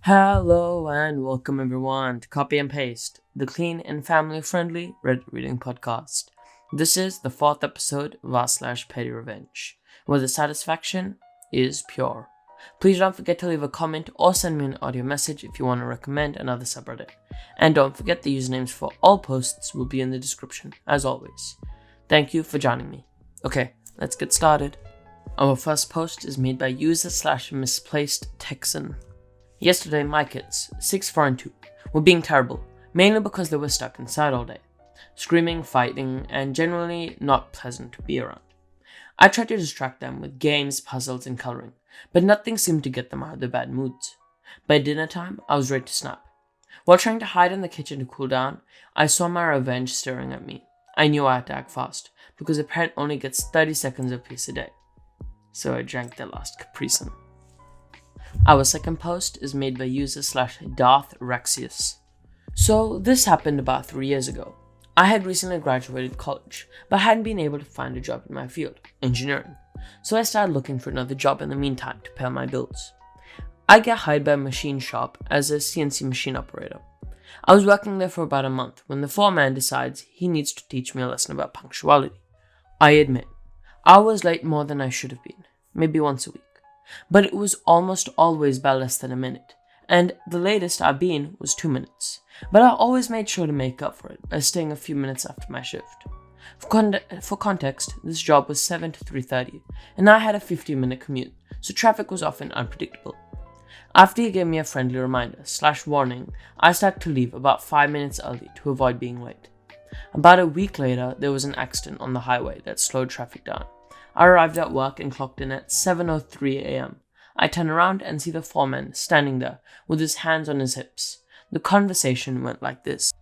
Hello and welcome everyone to Copy and Paste, the clean and family-friendly Reddit reading podcast. This is the 4th episode of r/PettyRevenge, where the satisfaction is pure. Please don't forget to leave a comment or send me an audio message if you want to recommend another subreddit. And don't forget the usernames for all posts will be in the description, as always. Thank you for joining me. Okay, let's get started. Our first post is made by user/misplaced-texan. Yesterday, my kids, 6, 4, and 2, were being terrible, mainly because they were stuck inside all day, screaming, fighting, and generally not pleasant to be around. I tried to distract them with games, puzzles, and coloring, but nothing seemed to get them out of their bad moods. By dinner time, I was ready to snap. While trying to hide in the kitchen to cool down, I saw my revenge staring at me. I knew I had to act fast, because a parent only gets 30 seconds apiece a day. So I drank their last Capri-Sun. Our second post is made by user/DarthRaxius. So this happened about 3 years ago. I had recently graduated college, but hadn't been able to find a job in my field, engineering. So I started looking for another job in the meantime to pay my bills. I get hired by a machine shop as a CNC machine operator. I was working there for about a month when the foreman decides he needs to teach me a lesson about punctuality. I admit, I was late more than I should have been, maybe once a week. But it was almost always by less than a minute, and the latest I've been was 2 minutes. But I always made sure to make up for it by staying a few minutes after my shift. For context, this job was 7 to 3:30, and I had a 15-minute commute, so traffic was often unpredictable. After he gave me a friendly reminder/warning, I started to leave about 5 minutes early to avoid being late. About a week later, there was an accident on the highway that slowed traffic down. I arrived at work and clocked in at 7:03 a.m. I turn around and see the foreman standing there with his hands on his hips. The conversation went like this.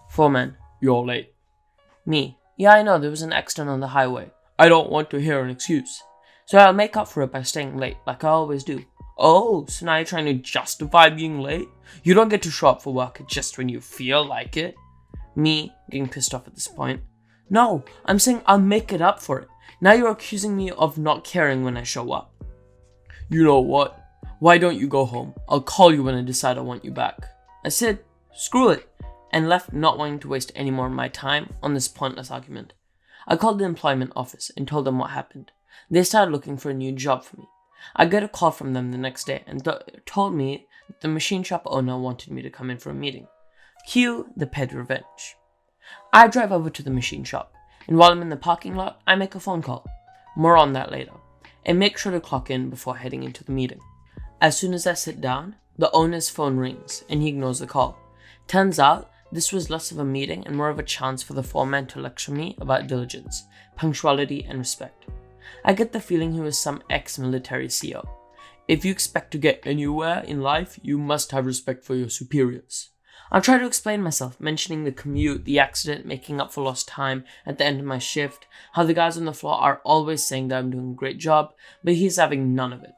Foreman, you're late. Me, yeah, I know there was an accident on the highway. I don't want to hear an excuse. So I'll make up for it by staying late like I always do. Oh, so now you're trying to justify being late? You don't get to show up for work just when you feel like it. Me, getting pissed off at this point. No, I'm saying I'll make it up for it. Now you're accusing me of not caring when I show up. You know what? Why don't you go home? I'll call you when I decide I want you back. I said, screw it, and left not wanting to waste any more of my time on this pointless argument. I called the employment office and told them what happened. They started looking for a new job for me. I got a call from them the next day and told me that the machine shop owner wanted me to come in for a meeting. Cue the PettyRevenge. I drive over to the machine shop, and while I'm in the parking lot, I make a phone call. More on that later. And make sure to clock in before heading into the meeting. As soon as I sit down, the owner's phone rings, and he ignores the call. Turns out, this was less of a meeting and more of a chance for the foreman to lecture me about diligence, punctuality, and respect. I get the feeling he was some ex-military CO. If you expect to get anywhere in life, you must have respect for your superiors. I'll try to explain myself, mentioning the commute, the accident, making up for lost time at the end of my shift, how the guys on the floor are always saying that I'm doing a great job, but he's having none of it.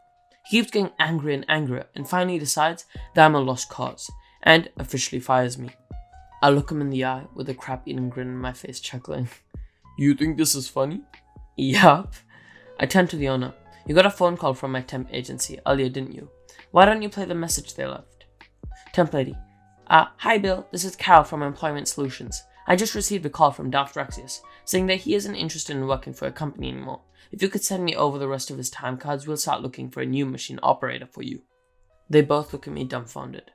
He keeps getting angrier and angrier, and finally decides that I'm a lost cause, and officially fires me. I look him in the eye with a crap-eating grin on my face, chuckling. You think this is funny? Yup. I turn to the owner. You got a phone call from my temp agency earlier, didn't you? Why don't you play the message they left? Temp lady. Hi Bill, this is Carol from Employment Solutions. I just received a call from DarthRaxius saying that he isn't interested in working for a company anymore. If you could send me over the rest of his time cards, we'll start looking for a new machine operator for you. They both look at me dumbfounded.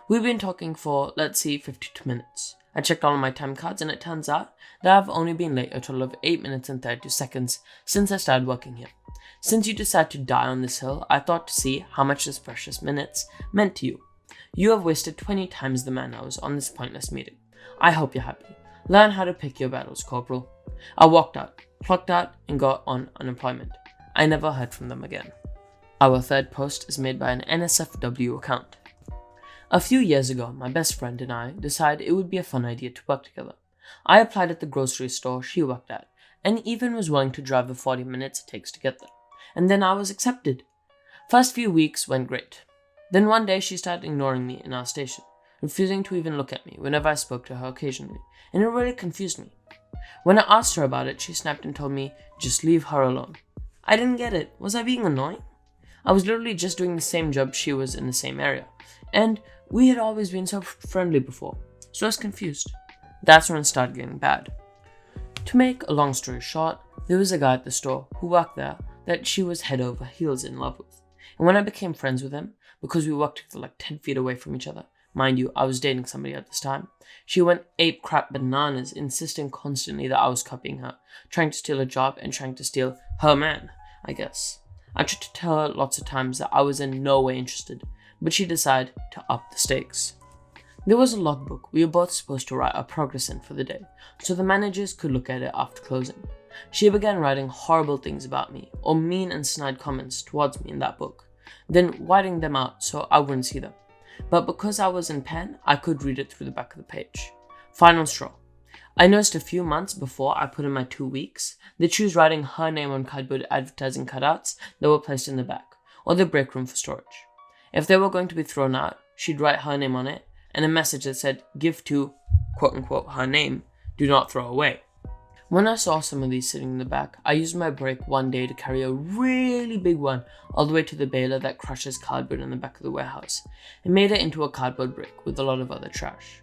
We've been talking for, let's see, 52 minutes. I checked all of my time cards and it turns out that I've only been late a total of 8 minutes and 32 seconds since I started working here. Since you decided to die on this hill, I thought to see how much this precious minutes meant to you. You have wasted 20 times the man hours on this pointless meeting. I hope you're happy. Learn how to pick your battles, Corporal. I walked out, clocked out, and got on unemployment. I never heard from them again. Our third post is made by an NSFW account. A few years ago, my best friend and I decided it would be a fun idea to work together. I applied at the grocery store she worked at, and even was willing to drive the 40 minutes it takes to get there. And then I was accepted. First few weeks went great. Then one day she started ignoring me in our station, refusing to even look at me whenever I spoke to her occasionally, and it really confused me. When I asked her about it, she snapped and told me, just leave her alone. I didn't get it. Was I being annoying? I was literally just doing the same job she was in the same area, and we had always been so friendly before, so I was confused. That's when it started getting bad. To make a long story short, there was a guy at the store who worked there that she was head over heels in love with. And when I became friends with him, because we worked like 10 feet away from each other, mind you, I was dating somebody at this time, she went ape crap bananas, insisting constantly that I was copying her, trying to steal a job and trying to steal her man, I guess. I tried to tell her lots of times that I was in no way interested, but she decided to up the stakes. There was a logbook we were both supposed to write our progress in for the day, so the managers could look at it after closing. She began writing horrible things about me, or mean and snide comments towards me in that book, then whiting them out so I wouldn't see them. But because I was in pen, I could read it through the back of the page. Final straw. I noticed a few months before I put in my 2 weeks that she was writing her name on cardboard advertising cutouts that were placed in the back, or the break room for storage. If they were going to be thrown out, she'd write her name on it, and a message that said, "Give to, quote-unquote, her name, do not throw away." When I saw some of these sitting in the back, I used my break one day to carry a really big one all the way to the baler that crushes cardboard in the back of the warehouse, and made it into a cardboard brick with a lot of other trash.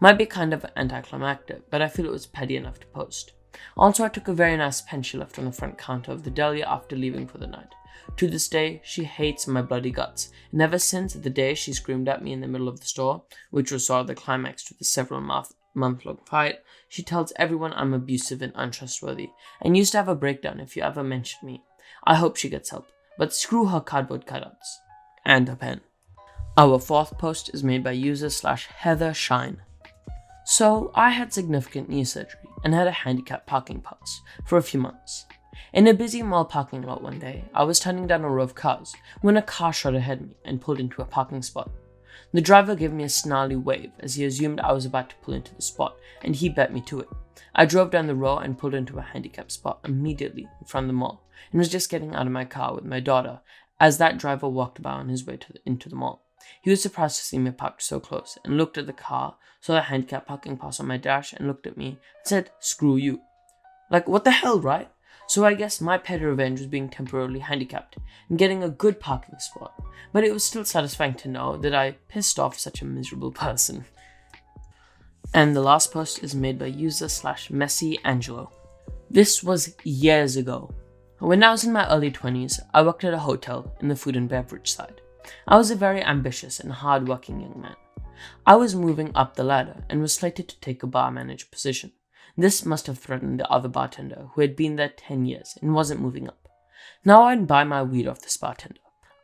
Might be kind of anticlimactic, but I feel it was petty enough to post. Also, I took a very nice pen she left on the front counter of the deli after leaving for the night. To this day, she hates my bloody guts, and ever since the day she screamed at me in the middle of the store, which was sort of the climax to the several month-long fight, she tells everyone I'm abusive and untrustworthy, and used to have a breakdown if you ever mentioned me. I hope she gets help, but screw her cardboard cutouts. And her pen. Our fourth post is made by user/heathershine. So, I had significant knee surgery and had a handicap parking pass for a few months. In a busy mall parking lot one day, I was turning down a row of cars when a car shot ahead of me and pulled into a parking spot. The driver gave me a snarly wave as he assumed I was about to pull into the spot, and he bet me to it. I drove down the row and pulled into a handicapped spot immediately in front of the mall, and was just getting out of my car with my daughter as that driver walked by on his way into the mall. He was surprised to see me parked so close, and looked at the car, saw the handicap parking pass on my dash, and looked at me and said, "Screw you." Like, what the hell, right? So I guess my PettyRevenge was being temporarily handicapped and getting a good parking spot, but it was still satisfying to know that I pissed off such a miserable person. And the last post is made by user/MessyAngelo. This was years ago. When I was in my early 20s, I worked at a hotel in the food and beverage side. I was a very ambitious and hard-working young man. I was moving up the ladder and was slated to take a bar manager position. This must have threatened the other bartender who had been there 10 years and wasn't moving up. Now I'd buy my weed off this bartender.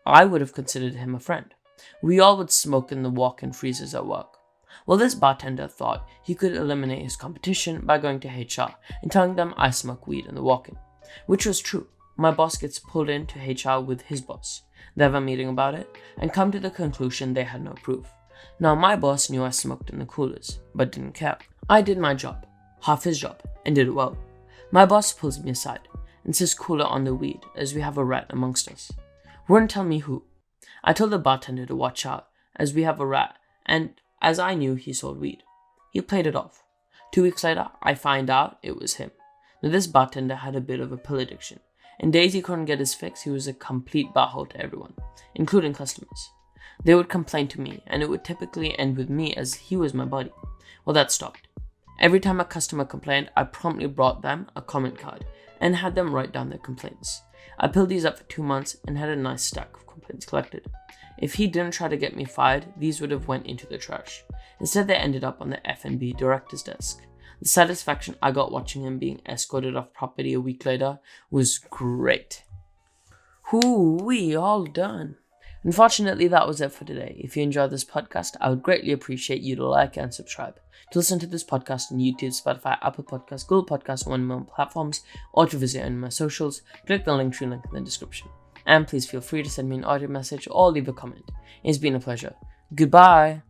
I would have considered him a friend. We all would smoke in the walk-in freezers at work. Well, this bartender thought he could eliminate his competition by going to HR and telling them I smoke weed in the walk-in, which was true. My boss gets pulled into HR with his boss. They have a meeting about it and come to the conclusion they had no proof. Now my boss knew I smoked in the coolers, but didn't care. I did my job, half his job, and did it well. My boss pulls me aside and says cooler on the weed as we have a rat amongst us. Wouldn't tell me who. I told the bartender to watch out as we have a rat, and as I knew he sold weed. He played it off. 2 weeks later, I find out it was him. Now this bartender had a bit of a pill addiction, and days he couldn't get his fix, he was a complete butthole to everyone, including customers. They would complain to me, and it would typically end with me as he was my buddy. Well, that stopped. Every time a customer complained, I promptly brought them a comment card and had them write down their complaints. I pilled these up for 2 months and had a nice stack of complaints collected. If he didn't try to get me fired, these would have went into the trash. Instead, they ended up on the F&B director's desk. The satisfaction I got watching him being escorted off property a week later was great. We all done. Unfortunately, that was it for today. If you enjoyed this podcast, I would greatly appreciate you to like and subscribe. To listen to this podcast on YouTube, Spotify, Apple Podcasts, Google Podcasts, and more platforms, or to visit any of my socials, click the link in the description. And please feel free to send me an audio message or leave a comment. It's been a pleasure. Goodbye.